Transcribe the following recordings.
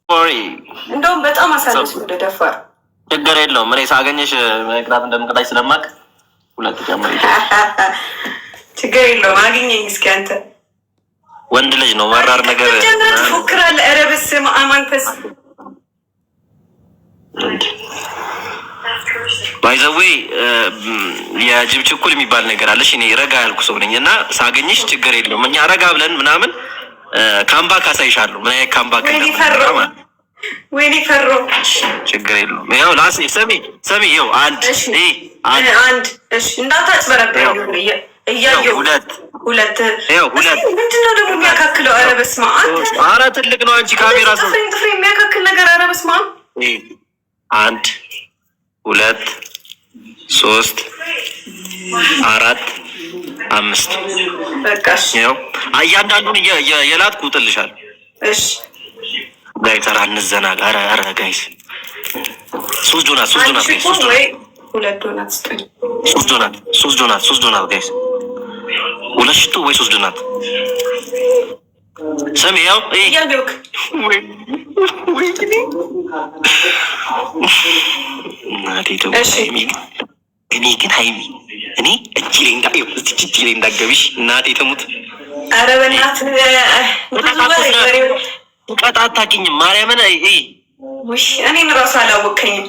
እንደውም በጣም አሳነስ ወደ ደፋር ችግር የለውም። እኔ ሳገኘሽ መቅጣት እንደምቀጣሽ ስለማቅ ሁለት ጀምር ችግር የለውም። አግኘኝ እስኪ አንተ ወንድ ልጅ ነው መራር ነገር ትፎክራለህ። ኧረ በስመ አብ አንተስ ባይዘዌ የጅብ ችኩል የሚባል ነገር አለሽ። እኔ ረጋ ያልኩ ሰው ነኝ እና ሳገኝሽ ችግር የለውም። እኛ ረጋ ብለን ምናምን ካምባክ አሳይሻለሁ። ምን አይነት ካምባክ ወይኔ ፈሮ ችግር የለውም። ያው ላሴ ሰሚ ይኸው አንድ እሺ እንዳታጭበረብረው እያየሁ ሁለት ምንድነው ደግሞ የሚያካክለው? ኧረ በስመ አብ ኧረ ትልቅ ነው አንቺ ካሜራ ሰው ጥፍሬ የሚያካክል ነገር። ኧረ በስመ አብ አንድ ሁለት ሶስት አራት አምስት በቃሽ። ያው እያንዳንዱን የላጥኩ እጥልሻለሁ። እሺ ጋይስ ኧረ እንዘናጋ። ኧረ ጋይስ ሶስት ዶናት ሁለት ዶናት ስጠኝ። ሶስት ዶናት ጋይስ ሁለት ሽቶ ወይ ሶስት ዶናት ሰሚ ያው እያልክ እኔ ግን ሀይሚ እኔ እጅ ላይ እንዳገቢሽ እናቴ ትሙት። ኧረ በእናትህ ቀጣ አታውቂኝም ማርያምን። እኔን እራሱ አላወቀኝም።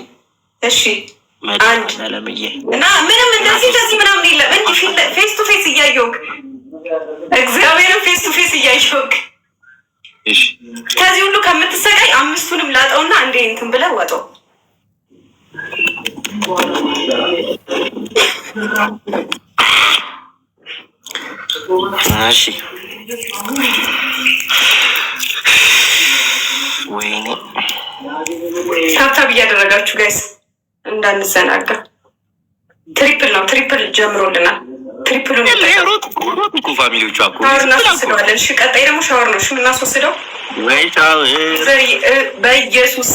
እሺ አንድ እና ምንም እንደዚህ ምናምን የለም። እንዲህ ፌስ ቱ ፌስ እያየሁህ እግዚአብሔርን ፌስ ቱ ፌስ እያየሁህ ከዚህ ሁሉ ከምትሰቃይ አምስቱንም ላጠውና እንዴ እንትን ብለህ ወጣው። እሺ ወይኔ ታብታብ እያደረጋችሁ ጋይስ እንዳንዘናጋ። ትሪፕል ነው ጀምሮልናል። ትሪፕሉን ሮጥ እኮ ፋሚሊዎቹ እኮ ሻወር እናስወስደዋለን። እሺ ቀጣይ ደግሞ ሻወር ነው። እሺ የምናስወስደው ወይ ሻወር በኢየሱስ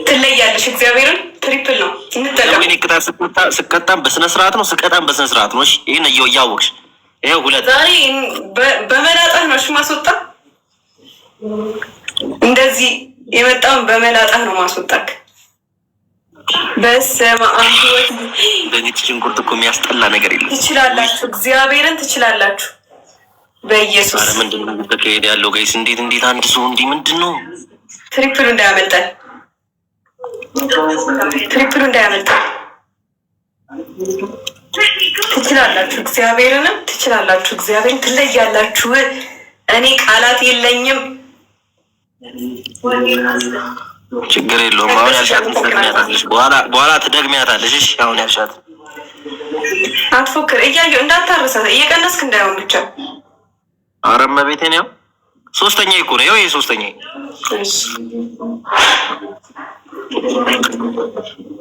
ትለያለሽ። እግዚአብሔርን ትሪፕል ነው እንጠቀም። እኔ ቅጣት ስቀጣም በስነ ስርዓት ነው፣ ስቀጣም በስነ ስርዓት ነው። እሺ ይሄን እያወቅሽ ይሄው ሁለት ዛሬ በመላጣህ ነው። እሺ ማስወጣ እንደዚህ የመጣውን በመላጣህ ነው ማስወጣክ። በስመ አብ በነጭ ሽንኩርት እኮ የሚያስጠላ ነገር የለም። ትችላላችሁ፣ እግዚአብሔርን ትችላላችሁ። በኢየሱስ ኧረ ምንድን ነው ተካሄደ ያለው ጋይስ? እንዴት አንድ ሰው እንዲህ ምንድን ነው? ትሪፕሉ እንዳያመልጠን ትችላላችሁ፣ እግዚአብሔርንም ትችላላችሁ። እግዚአብሔርን ትለያላችሁ። እኔ ቃላት የለኝም። ችግር የለውም። አሁን ያልሻትን ትደግሚያታለሽ፣ በኋላ ትደግሚያታለሽ። እሺ አሁን ያልሻት አትፎክር። እያየሁ እንዳታረሳት፣ እየቀነስክ እንዳይሆን ብቻ። ኧረ እመቤቴን ያው ሶስተኛ እኮ ነው። ይሄ ሶስተኛ።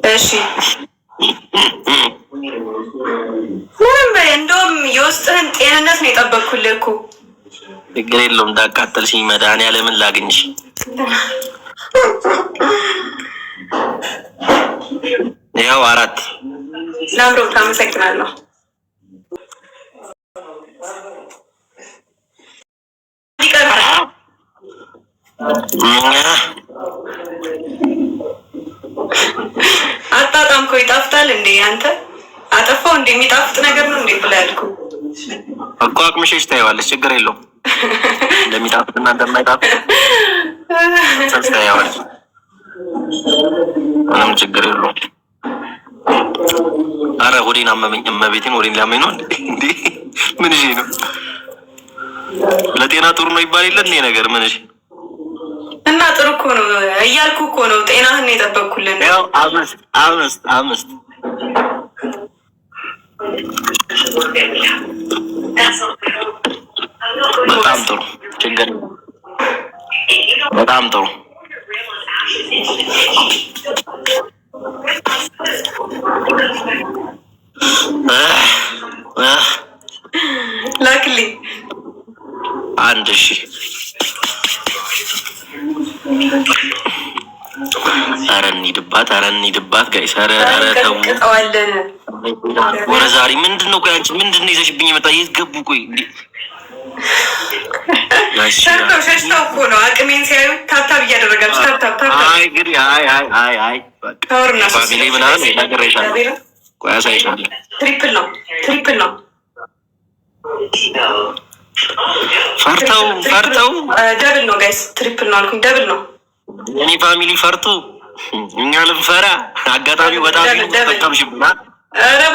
እሺ ምንም እንደውም የውስጥህን ጤንነት ነው የጠበቅኩልህ እኮ። ችግር የለውም። እንዳቃጠልሽኝ መድኃኒዓለምን ላግኝሽ። ያው አራት ላምሮት አመሰግናለሁ። አጣጣምኮ ይጣፍጣል እንዴ? አንተ አጠፋው እንዴ? የሚጣፍጥ ነገር ነው እንዴ ብላ ያልኩ እኮ። አቅምሽሽ ታይዋለሽ። ችግር የለውም። እንደሚጣፍጥና እንደማይጣፍጥ ታይዋለሽ። ምንም ችግር የለውም። አረ ሆዴን አመመኝ። እመቤቴን ሆዴን ሊያመኝ ነው እንዴ? ምን እሺ ነው? ለጤና ጥሩ ነው ይባል የለ እንዴ ነገር? ምን እሺ እና ጥሩ እኮ ነው እያልኩ እኮ ነው። ጤናህን የጠበቅኩልን። ያው አምስት በጣም ጥሩ ችግር በጣም ጥሩ። ላክልኝ አንድ ሺ ኧረ እንሂድባት ጋይስ። ኧረ ተው ወረ ዛሬ ምንድን ነው? ቆይ አንቺ ምንድን ነው ይዘሽብኝ የመጣ? የት ገቡ? ቆይ ሸርተው ሸሽተው እኮ ነው አቅሜን ሲያዩ ታብታብ እያደረጋችሁ ታብታብ አይ እንግዲህ አይ ፋሚሊ ምናምን ይናገረሻል። ቆይ አሳይሻለሁ። ትሪፕል ነው ፈርተው ደብል ነው ጋይስ፣ ትሪፕል ነው አልኩኝ፣ ደብል ነው። የኔ ፋሚሊ ፈርቶ እኛ ልንፈራ አጋጣሚው በጣም ተጠቀምሽብናል።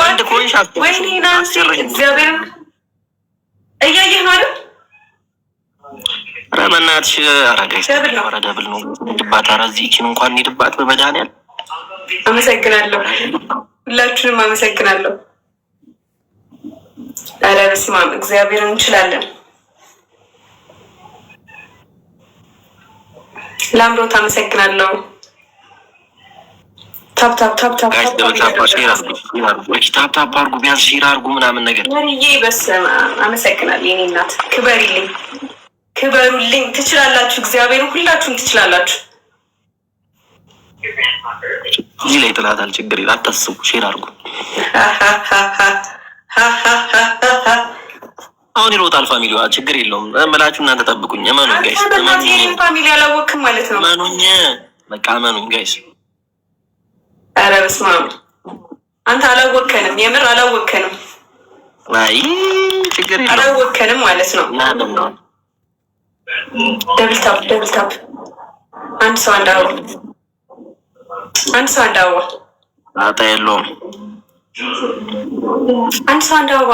አንድ ኮይሽ ወይኔ ናንሲ እግዚአብሔርን እያየህ ነው አይደል? ኧረ በእናትሽ ኧረ ጋይስ ኧረ ደብል ነው ድባት። ኧረ እዚህችን እንኳን እንሂድባት በመድኃኒዓለም። አመሰግናለሁ፣ ሁላችሁንም አመሰግናለሁ። ኧረ በስመ አብ እግዚአብሔርን እንችላለን። ላምሮት አመሰግናለሁ። ታፕ አድርጉ፣ ቢያንስ ሼር አድርጉ ምናምን ነገር ወርዬ በስመ አብ አመሰግናለሁ። የኔ እናት ክበሪልኝ፣ ክበሩልኝ። ትችላላችሁ፣ እግዚአብሔርን ሁላችሁም ትችላላችሁ። እዚህ ላይ ጥላታል፣ ችግር የለም አታስቡ። ሼር አድርጉ። አሁን ይሮጣል ፋሚሊዋ፣ ችግር የለውም እምላችሁ። እናንተ ጠብቁኝ፣ እመኑኝ ጋይስ። ፋሚሊ አላወቅም ማለት ነው። እመኑኝ፣ በቃ እመኑኝ ጋይስ። ኧረ በስመ አብ አንተ አላወከንም፣ የምር አላወከንም። አይ ችግር የለውም አላወከንም ማለት ነው። ደብል ታፕ አንድ ሰው አንድ አበባ አጣ የለውም። አንድ ሰው አንድ አበባ።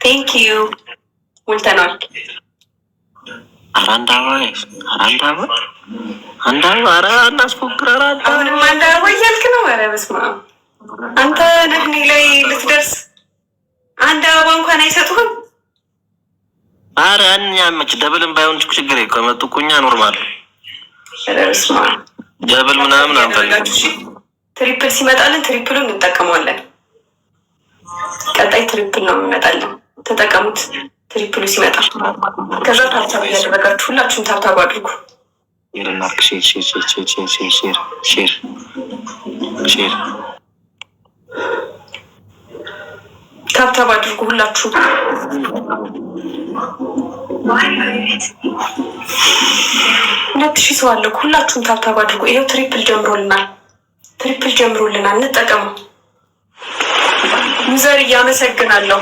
ቴንክ ዩ ሞልተናል። አንድ አበባ ኧረ እናስፎክር። አሁንም አንድ አበባ እያልክ ነው? ኧረ በስመ አብ አንተ ነህ እኔ ላይ ልትደርስ። አንድ አበባ እንኳን አይሰጡህም። ኧረ እኛመች ደብልም ባይሆን ችግር ከመጡ እኮ እኛ ኖርማል። ኧረ በስመ አብ ደብል ምናምን አንፈልግም። ትሪፕል ሲመጣልን ትሪፕሉን እንጠቀመዋለን። ቀጣይ ትሪፕል ነው የሚመጣልን፣ ተጠቀሙት። ትሪፕሉ ሲመጣ ከዛ ታብታብ እያደረጋችሁ ሁላችሁም ታብታብ አድርጉ። ሼር ታብታብ አድርጉ ሁላችሁ። 2000 ሰው አለ። ሁላችሁም ታብታብ አድርጉ። ይሄው ትሪፕል ጀምሮልናል፣ እንጠቀሙ። ሙዘር እያመሰግናለሁ።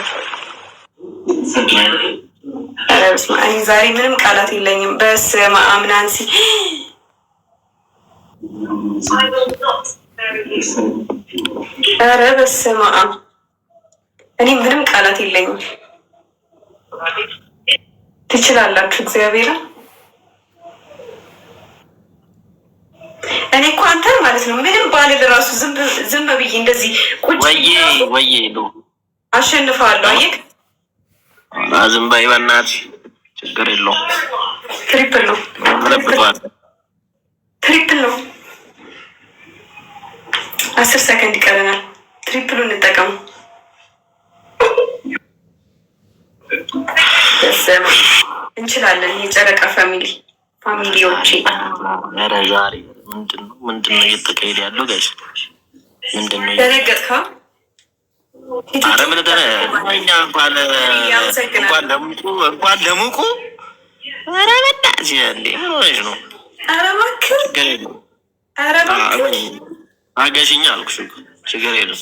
ኧረ በስመ አብ ዛሬ ምንም ቃላት የለኝም። በስመ አብ ናንሲ ኧረ በስመ አብ እኔ ምንም ቃላት የለኝም። ትችላላችሁ እግዚአብሔርን። እኔ እኮ አንተ ማለት ነው ምንም ባልል ራሱ ዝም ብዬ እንደዚህ ቁጭ ወይ አሸንፈዋለሁ። አየህ ዝም በይ በእናትሽ፣ ችግር የለውም። ትሪፕል ነው 10 ሰከንድ ይቀረናል። ትሪፕሉን እንጠቀሙ። እንችላለን። የጨረቃ ፋሚሊዎቼ ኧረ ዛሬ ምንድን ነው እየተካሄደ ያለው ጋይስ? ምንድን ነው ደነገጥካ? ኧረ ምን እኛ እንኳን ለሙቁ ኧረ በእናትሽ እንዴ ምን ሆነሽ ነው? ኧረ እባክህ አገሽኝ አልኩሽ እኮ ችግር የለም።